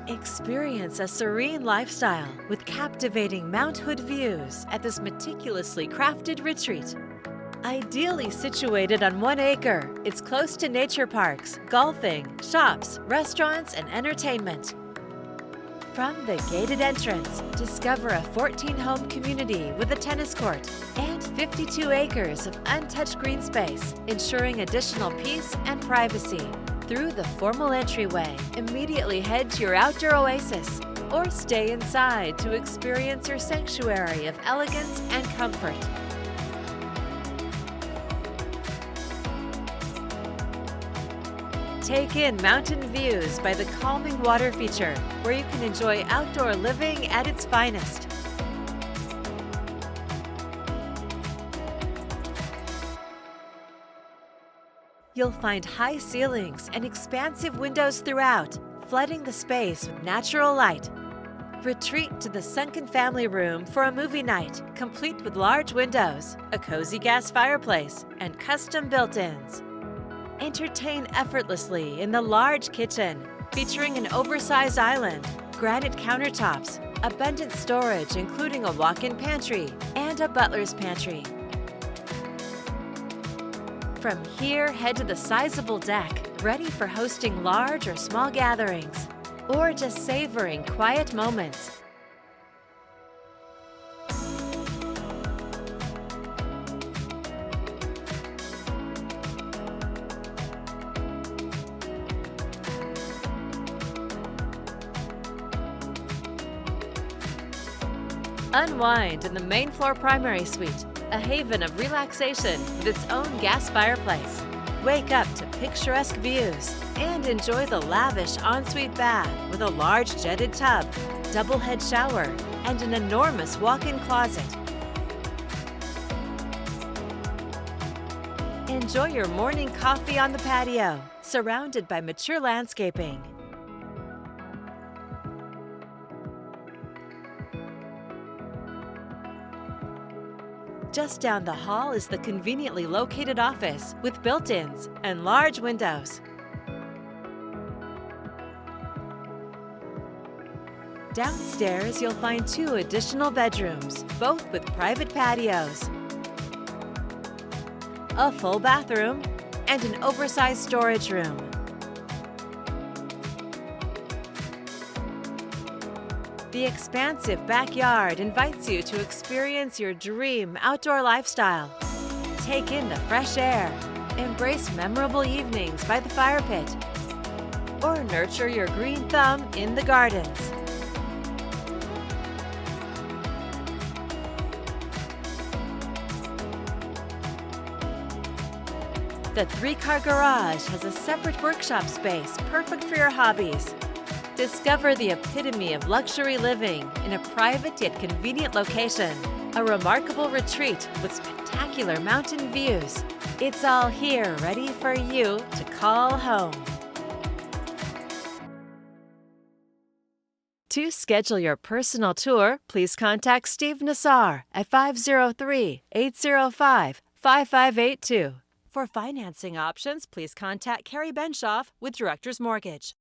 Experience a serene lifestyle with captivating Mount Hood views at this meticulously crafted retreat. Ideally situated on 1 acre, it's close to nature parks, golfing, shops, restaurants, and entertainment. From the gated entrance, discover a 14-home community with a tennis court and 52 acres of untouched green space, ensuring additional peace and privacy. Through the formal entryway, immediately head to your outdoor oasis, or stay inside to experience your sanctuary of elegance and comfort. Take in mountain views by the calming water feature, where you can enjoy outdoor living at its finest. You'll find high ceilings and expansive windows throughout, flooding the space with natural light. Retreat to the sunken family room for a movie night, complete with large windows, a cozy gas fireplace, and custom built-ins. Entertain effortlessly in the large kitchen, featuring an oversized island, granite countertops, abundant storage including a walk-in pantry and a butler's pantry. From here, head to the sizable deck, ready for hosting large or small gatherings, or just savoring quiet moments. Unwind in the main floor primary suite, a haven of relaxation with its own gas fireplace. Wake up to picturesque views and enjoy the lavish ensuite bath with a large jetted tub, double head shower, and an enormous walk-in closet. Enjoy your morning coffee on the patio, surrounded by mature landscaping. Just down the hall is the conveniently located office with built-ins and large windows. Downstairs, you'll find 2 additional bedrooms, both with private patios, a full bathroom, and an oversized storage room. The expansive backyard invites you to experience your dream outdoor lifestyle. Take in the fresh air, embrace memorable evenings by the fire pit, or nurture your green thumb in the gardens. The 3-car garage has a separate workshop space perfect for your hobbies. Discover the epitome of luxury living in a private yet convenient location. A remarkable retreat with spectacular mountain views. It's all here ready for you to call home. To schedule your personal tour, please contact Steve Nassar at 503-805-5582. For financing options, please contact Carrie Benshoff with Director's Mortgage.